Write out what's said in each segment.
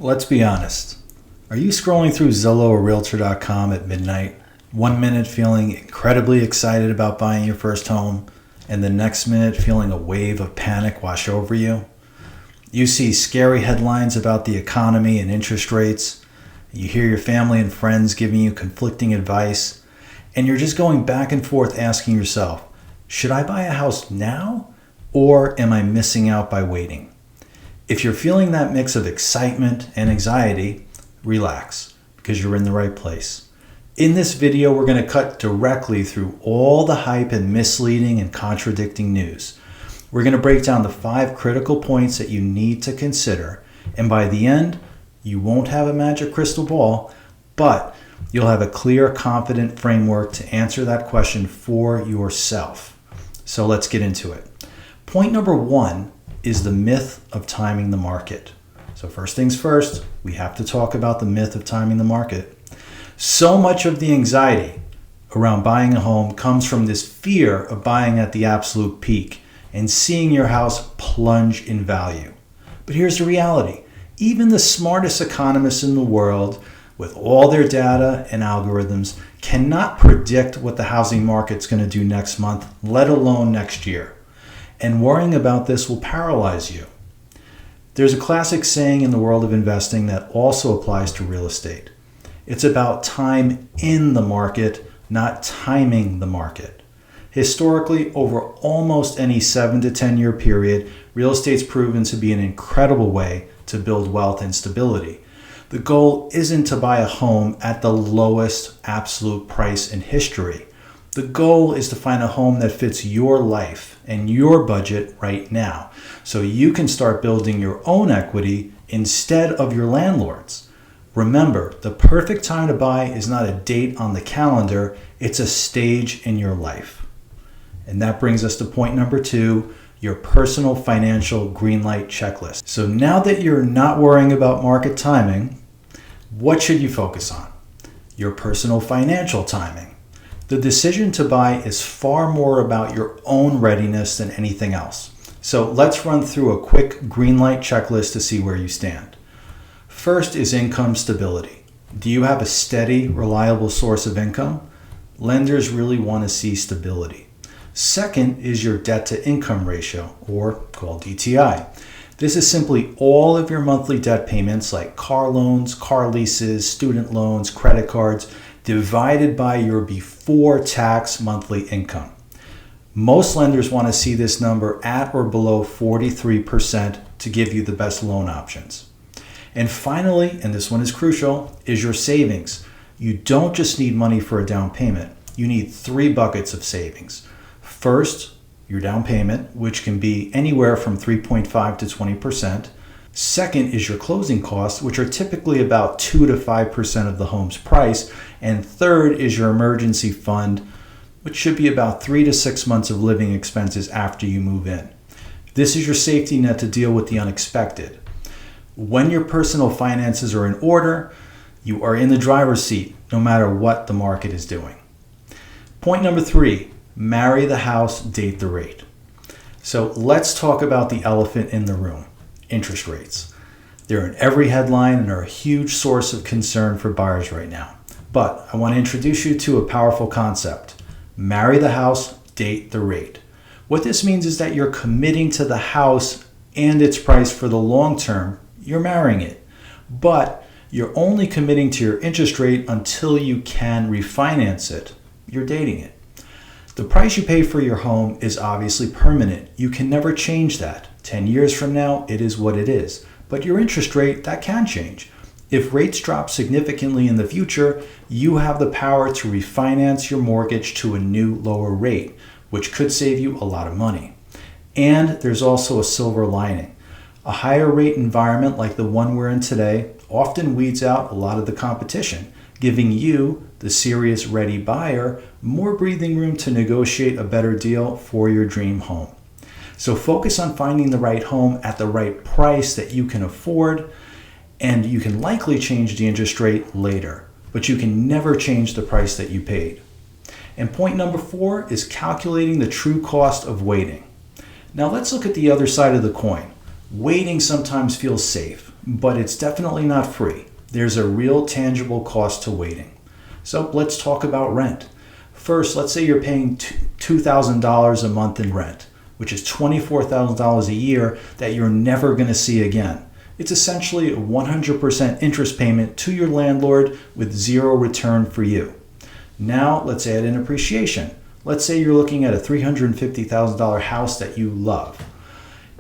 Let's be honest. Are you scrolling through Zillow or Realtor.com at midnight, 1 minute feeling incredibly excited about buying your first home, and the next minute feeling a wave of panic wash over you? You see scary headlines about the economy and interest rates. You hear your family and friends giving you conflicting advice, and you're just going back and forth asking yourself, should I buy a house now, or am I missing out by waiting? If you're feeling that mix of excitement and anxiety, relax, because you're in the right place. In this video, we're going to cut directly through all the hype and misleading and contradicting news. We're going to break down the 5 critical points that you need to consider, and by the end, you won't have a magic crystal ball, but you'll have a clear, confident framework to answer that question for yourself. So let's get into it. Point number 1 is the myth of timing the market. So first things first, we have to talk about the myth of timing the market. So much of the anxiety around buying a home comes from this fear of buying at the absolute peak and seeing your house plunge in value. But here's the reality. Even the smartest economists in the world, with all their data and algorithms, cannot predict what the housing market's going to do next month, let alone next year. And worrying about this will paralyze you. There's a classic saying in the world of investing that also applies to real estate. It's about time in the market, not timing the market. Historically, over almost any 7 to 10 year period, real estate's proven to be an incredible way to build wealth and stability. The goal isn't to buy a home at the lowest absolute price in history. The goal is to find a home that fits your life and your budget right now, so you can start building your own equity instead of your landlord's. Remember, the perfect time to buy is not a date on the calendar, it's a stage in your life. And that brings us to point number 2, your personal financial Greenlight checklist. So now that you're not worrying about market timing, what should you focus on? Your personal financial timing. The decision to buy is far more about your own readiness than anything else. So let's run through a quick Greenlight checklist to see where you stand. First is income stability. Do you have a steady, reliable source of income? Lenders really want to see stability. Second is your debt to income ratio, or called DTI. This is simply all of your monthly debt payments like car loans, car leases, student loans, credit cards, divided by your before tax monthly income. Most lenders want to see this number at or below 43% to give you the best loan options. And finally, and this one is crucial, is your savings. You don't just need money for a down payment. You need 3 buckets of savings. First, your down payment, which can be anywhere from 3.5 to 20%. Second is your closing costs, which are typically about 2 to 5% of the home's price. And third is your emergency fund, which should be about 3 to 6 months of living expenses after you move in. This is your safety net to deal with the unexpected. When your personal finances are in order, you are in the driver's seat, no matter what the market is doing. Point number 3, marry the house, date the rate. So let's talk about the elephant in the room. Interest rates. They're in every headline and are a huge source of concern for buyers right now. But I want to introduce you to a powerful concept. Marry the house, date the rate. What this means is that you're committing to the house and its price for the long term. You're marrying it. But you're only committing to your interest rate until you can refinance it. You're dating it. The price you pay for your home is obviously permanent. You can never change that. 10 years from now, it is what it is. But your interest rate, that can change. If rates drop significantly in the future, you have the power to refinance your mortgage to a new lower rate, which could save you a lot of money. And there's also a silver lining. A higher rate environment like the one we're in today often weeds out a lot of the competition, giving you, the serious ready buyer, more breathing room to negotiate a better deal for your dream home. So focus on finding the right home at the right price that you can afford, and you can likely change the interest rate later, but you can never change the price that you paid. And point number 4 is calculating the true cost of waiting. Now let's look at the other side of the coin. Waiting sometimes feels safe, but it's definitely not free. There's a real tangible cost to waiting. So let's talk about rent. First, let's say you're paying $2,000 a month in rent, which is $24,000 a year that you're never going to see again. It's essentially a 100% interest payment to your landlord with zero return for you. Now let's add in appreciation. Let's say you're looking at a $350,000 house that you love.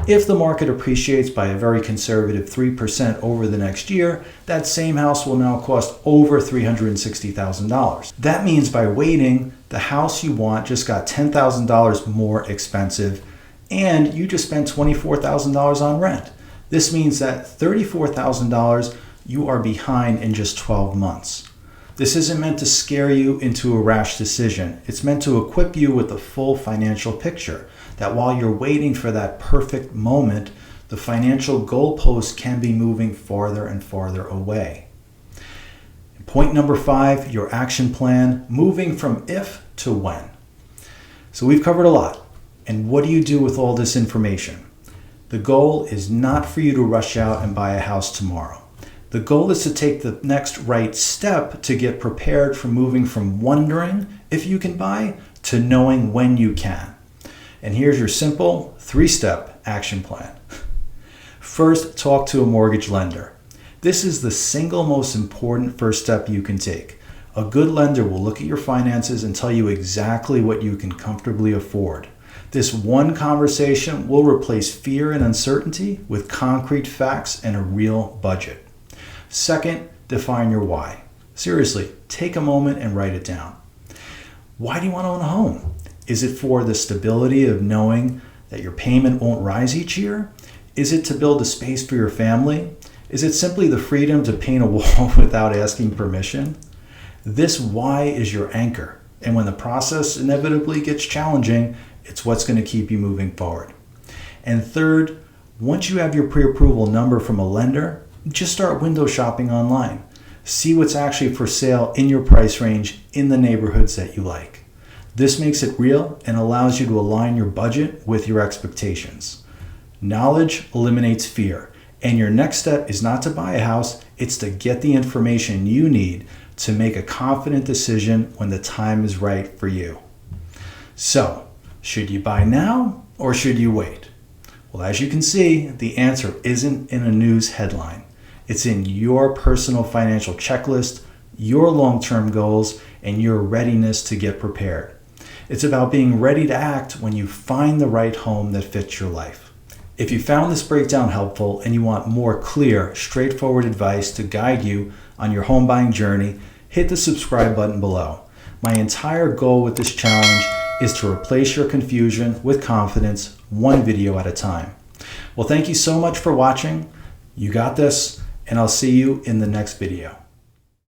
If the market appreciates by a very conservative 3% over the next year, that same house will now cost over $360,000. That means by waiting, the house you want just got $10,000 more expensive, and you just spent $24,000 on rent. This means that $34,000 you are behind in just 12 months. This isn't meant to scare you into a rash decision. It's meant to equip you with the full financial picture, that while you're waiting for that perfect moment, the financial goalpost can be moving farther and farther away. Point number 5, your action plan, moving from if to when. So we've covered a lot. And what do you do with all this information? The goal is not for you to rush out and buy a house tomorrow. The goal is to take the next right step to get prepared for moving from wondering if you can buy to knowing when you can. And here's your simple 3-step action plan. First, talk to a mortgage lender. This is the single most important first step you can take. A good lender will look at your finances and tell you exactly what you can comfortably afford. This one conversation will replace fear and uncertainty with concrete facts and a real budget. Second, define your why. Seriously, take a moment and write it down. Why do you want to own a home? Is it for the stability of knowing that your payment won't rise each year? Is it to build a space for your family? Is it simply the freedom to paint a wall without asking permission? This why is your anchor, and when the process inevitably gets challenging, it's what's going to keep you moving forward. And third, once you have your pre-approval number from a lender, just start window shopping online. See what's actually for sale in your price range in the neighborhoods that you like. This makes it real and allows you to align your budget with your expectations. Knowledge eliminates fear, and your next step is not to buy a house, it's to get the information you need to make a confident decision when the time is right for you. So, should you buy now or should you wait? Well, as you can see, the answer isn't in a news headline. It's in your personal financial checklist, your long-term goals, and your readiness to get prepared. It's about being ready to act when you find the right home that fits your life. If you found this breakdown helpful and you want more clear, straightforward advice to guide you on your home buying journey, hit the subscribe button below. My entire goal with this challenge is to replace your confusion with confidence, one video at a time. Well, thank you so much for watching. You got this, and I'll see you in the next video.